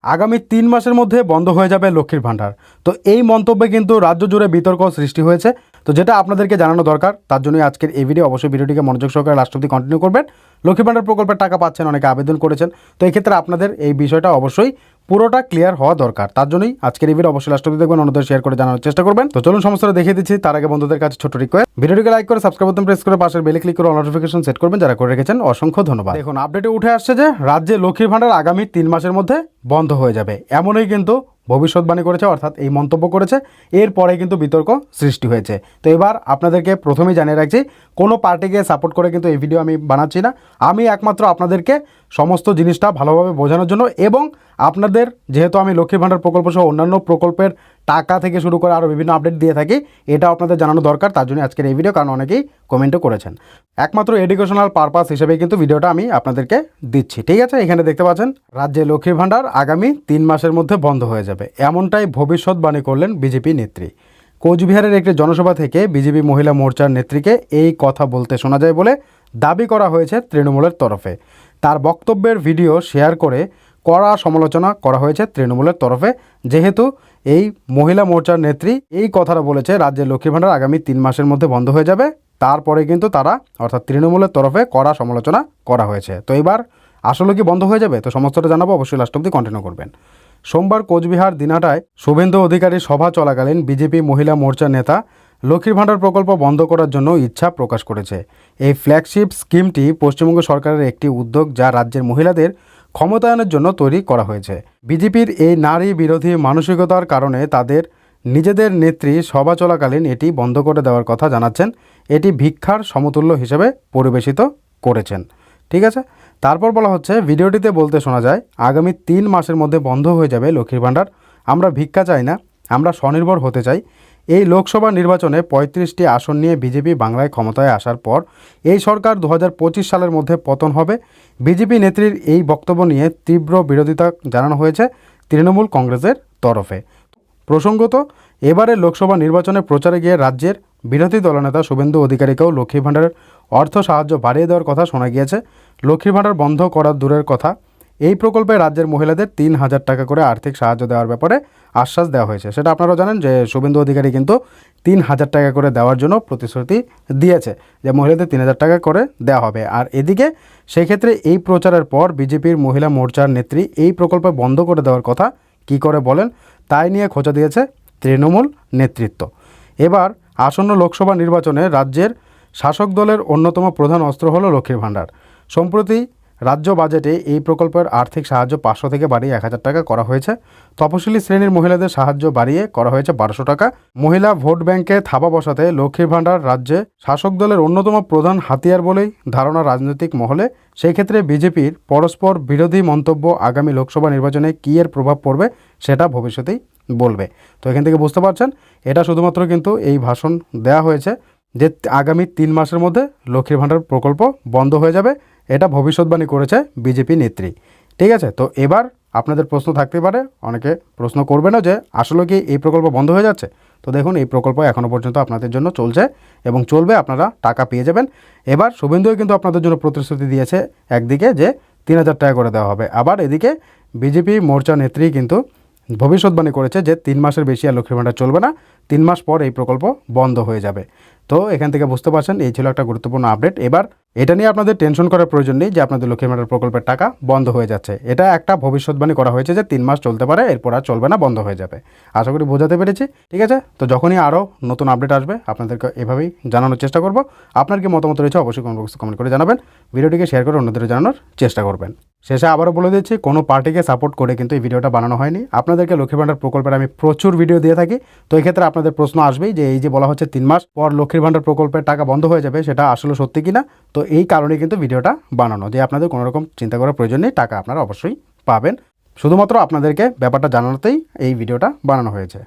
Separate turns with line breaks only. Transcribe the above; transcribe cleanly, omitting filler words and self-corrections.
আগামী 3 মাসের মধ্যে বন্ধ হয়ে যাবে লক্ষ্মীর ভাণ্ডার। তো এই মন্তব্যে কিন্তু রাজ্য জুড়ে বিতর্ক সৃষ্টি হয়েছে। তো যেটা আপনাদেরকে জানানো দরকার, তার জন্যই আজকের এই ভিডিও। অবশ্যই ভিডিওটিকে মনোযোগ সহকারে লাস্ট অবধি কন্টিনিউ করবেন। লক্ষ্মীর ভাণ্ডার প্রকল্পের টাকা পাচ্ছেন, অনেকে আবেদন করেছেন। তো এই ক্ষেত্রে আপনাদের এই বিষয়টা অবশ্যই পুরোটা ক্লিয়ার হওয়া দরকার। তার জন্যই আজকের এই ভিডিও অবশ্যই লাস্ট অবধি দেখবেন, অন্যদের শেয়ার করে জানার চেষ্টা করবেন। তো চলুন সমস্যাটা দেখিয়ে দিচ্ছি। তার আগে বন্ধুদের কাছে ছোট রিকোয়েস্ট, ভিডিওটিকে লাইক করে সাবস্ক্রাইব বাটন প্রেস করে পাশের বেলে ক্লিক করে নোটিফিকেশন সেট করবেন যারা করে রেখেছেন। অসংখ্য ধন্যবাদ। দেখুন, আপডেটে উঠে আসছে যে রাজ্যে লক্ষ্মীর ভাণ্ডার আগামী 3 মাসের মধ্যে বন্ধ হয়ে যাবে, এমনই কিন্তু ভবিষ্যৎবাণী করেছে, অর্থাৎ এই মন্তব্য করেছে। এরপরে কিন্তু বিতর্ক সৃষ্টি হয়েছে। তো এবার আপনাদেরকে প্রথমেই জানিয়ে রাখছি, কোনো পার্টিকে সাপোর্ট করে কিন্তু এই ভিডিও আমি বানাচ্ছি না। আমি একমাত্র আপনাদেরকে সমস্ত জিনিসটা ভালোভাবে বোঝানোর জন্য, এবং আপনাদের যেহেতু আমি লক্ষ্মীর ভাণ্ডার প্রকল্প সহ অন্যান্য প্রকল্পের টাকা থেকে শুরু করে আরও বিভিন্ন আপডেট দিয়ে থাকি, এটা আপনাদের জানানো দরকার। তার জন্য আজকের এই ভিডিও, কারণ অনেকেই কমেন্টও করেছেন। একমাত্র এডুকেশনাল পারপাস হিসেবেই কিন্তু ভিডিওটা আমি আপনাদেরকে দিচ্ছি। ঠিক আছে, এখানে দেখতে পাচ্ছেন রাজ্যে লক্ষ্মীর ভাণ্ডার আগামী 3 মাসের মধ্যে বন্ধ হয়ে যাবে, এমনটাই ভবিষ্যৎবাণী করলেন বিজেপি নেত্রী। কোচবিহারের একটি জনসভা থেকে বিজেপি মহিলা মোর্চার নেত্রীকে এই কথা বলতে শোনা যায় বলে দাবি করা হয়েছে তৃণমূলের তরফে। তার বক্তব্যের ভিডিও শেয়ার করে কড়া সমালোচনা করা হয়েছে তৃণমূলের তরফে, যেহেতু এই মহিলা মোর্চার নেত্রী এই কথাটা বলেছে রাজ্যের লক্ষ্মীর ভাণ্ডার আগামী 3 মাসের মধ্যে বন্ধ হয়ে যাবে। তারপরে কিন্তু তারা, অর্থাৎ তৃণমূলের তরফে কড়া সমালোচনা করা হয়েছে। তো এবার আসলে কি বন্ধ হয়ে যাবে? তো সমস্তটা জানাবো, অবশ্যই লাস্ট অবধি কন্টিনিউ করবেন। সোমবার কোচবিহার দিনাটায় শুভেন্দু অধিকারীর সভা চলাকালীন বিজেপি মহিলা মোর্চার নেতা লক্ষ্মীর ভাণ্ডার প্রকল্প বন্ধ করার জন্য ইচ্ছা প্রকাশ করেছে। এই ফ্ল্যাগশিপ স্কিমটি পশ্চিমবঙ্গ সরকারের একটি উদ্যোগ, যা রাজ্যের মহিলাদের ক্ষমতায়নের জন্য তৈরি করা হয়েছে। বিজেপির এই নারী বিরোধী মানসিকতার কারণে তাদের নিজেদের নেত্রী সভা চলাকালীন এটি বন্ধ করে দেওয়ার কথা জানাচ্ছেন। এটি ভিক্ষার সমতুল্য হিসেবে পরিবেশিত করেছেন। ঠিক আছে, তারপর বলা হচ্ছে, ভিডিওটিতে বলতে শোনা যায়, আগামী 3 মাসের মধ্যে বন্ধ হয়ে যাবে লক্ষ্মীর ভাণ্ডার। আমরা ভিক্ষা চাই না, আমরা স্বনির্ভর হতে চাই। এই লোকসভা নির্বাচনে 35টি আসন নিয়ে বিজেপি বাংলায় ক্ষমতায় আসার পর এই সরকার 2025 সালের মধ্যে পতন হবে। বিজেপি নেত্রীর এই বক্তব্য নিয়ে তীব্র বিরোধিতা জানানো হয়েছে তৃণমূল কংগ্রেসের তরফে। প্রসঙ্গত, এবারে লোকসভা নির্বাচনে প্রচারে গিয়ে রাজ্যের বিরোধী দলনেতা শুভেন্দু অধিকারীকেও লক্ষ্মীর ভাণ্ডারের অর্থ সাহায্য বাড়িয়ে দেওয়ার কথা শোনা গিয়েছে। লক্ষ্মীর ভাণ্ডার বন্ধ করার দূরের কথা, এই প্রকল্পে রাজ্যের মহিলাদের 3,000 টাকা করে আর্থিক সাহায্য দেওয়ার ব্যাপারে আশ্বাস দেওয়া হয়েছে। সেটা আপনারাও জানেন যে শুভেন্দু অধিকারী কিন্তু 3,000 টাকা করে দেওয়ার জন্য প্রতিশ্রুতি দিয়েছে, যে মহিলাদের 3,000 টাকা করে দেওয়া হবে। আর এদিকে সেক্ষেত্রে এই প্রচারের পর বিজেপির মহিলা মোর্চার নেত্রী এই প্রকল্প বন্ধ করে দেওয়ার কথা কী করে বলেন, তাই নিয়ে খোঁচা দিয়েছে তৃণমূল নেতৃত্ব। এবার আসন্ন লোকসভা নির্বাচনে রাজ্যের শাসক দলের অন্যতম প্রধান অস্ত্র হলো লক্ষ্মীর ভাণ্ডার। সম্প্রতি রাজ্য বাজেটে এই প্রকল্পের আর্থিক সাহায্য 500 থেকে বাড়িয়ে 1,000 টাকা করা হয়েছে। তপশিলি শ্রেণীর মহিলাদের সাহায্য বাড়িয়ে করা হয়েছে 1200 টাকা। মহিলা ভোট ব্যাংকে থাবা বসাতে লক্ষ্মীর ভাণ্ডার রাজ্যে শাসক দলের অন্যতম প্রধান হাতিয়ার বলেই ধারণা রাজনৈতিক মহলে। সেই ক্ষেত্রে বিজেপির পরস্পর বিরোধী মন্তব্য আগামী লোকসভা নির্বাচনে কী এর প্রভাব পড়বে সেটা ভবিষ্যতেই বলবে। তো এখান থেকে বুঝতে পারছেন, এটা শুধুমাত্র কিন্তু এই ভাষণ দেওয়া হয়েছে যে আগামী 3 মাসের মধ্যে লক্ষ্মীর ভাণ্ডার প্রকল্প বন্ধ হয়ে যাবে, এটা ভবিষ্যৎবাণী করেছে বিজেপি নেত্রী। ঠিক আছে, তো এবার আপনাদের প্রশ্ন থাকতে পারে, অনেকে প্রশ্ন করবে না যে আসলে কি এই প্রকল্প বন্ধ হয়ে যাচ্ছে। তো দেখুন, এই প্রকল্প এখনও পর্যন্ত আপনাদের জন্য চলছে এবং চলবে, আপনারা টাকা পেয়ে যাবেন। এবার শুভেন্দুও কিন্তু আপনাদের জন্য প্রতিশ্রুতি দিয়েছে একদিকে যে 3,000 টাকা করে দেওয়া হবে, আবার এদিকে বিজেপি মোর্চা নেত্রী কিন্তু ভবিষ্যৎবাণী করেছে যে 3 মাসের বেশি আর লক্ষ্মীর ভাণ্ডার চলবে না, 3 মাস পর এই প্রকল্প বন্ধ হয়ে যাবে। তো এখান থেকে বুঝতে পারছেন, এই ছিল একটা গুরুত্বপূর্ণ আপডেট। এবার এটা নিয়ে আপনাদের টেনশন করার প্রয়োজন নেই যে আপনাদের লক্ষ্মীর ভাণ্ডার প্রকল্পের টাকা বন্ধ হয়ে যাচ্ছে। এটা একটা ভবিষ্যৎবাণী করা হয়েছে যে 3 মাস চলতে পারে, এরপর আর চলবে না, বন্ধ হয়ে যাবে। আশা করি বোঝাতে পেরেছি। ঠিক আছে, তো যখনই আরও নতুন আপডেট আসবে আপনাদেরকে এভাবেই জানানোর চেষ্টা করব। আপনার কি মতামত রয়েছে অবশ্যই কমেন্ট বক্সে কমেন্ট করে জানাবেন। ভিডিওটিকে শেয়ার করে অন্যদের জানানোর চেষ্টা করবেন। শেষে আবারও বলে দিচ্ছি, কোনো পার্টিকে সাপোর্ট করে কিন্তু এই ভিডিওটা বানানো হয়নি। আপনাদেরকে লক্ষ্মীর ভাণ্ডার প্রকল্পের আমি প্রচুর ভিডিও দিয়ে থাকি। তো এই ক্ষেত্রে আপনাদের প্রশ্ন আসবেই যে এই যে বলা হচ্ছে 3 মাস পর লক্ষ্মীর ভাণ্ডার প্রকল্পের টাকা বন্ধ হয়ে যাবে, সেটা আসলে সত্যি কিনা। তো এই কারণে কিন্তু ভিডিওটা বানানো, যে আপনাদের কোনো রকম চিন্তা করার প্রয়োজন নেই, টাকা আপনারা অবশ্যই পাবেন। শুধুমাত্র আপনাদেরকে ব্যাপারটা জানানোতেই এই ভিডিওটা বানানো হয়েছে।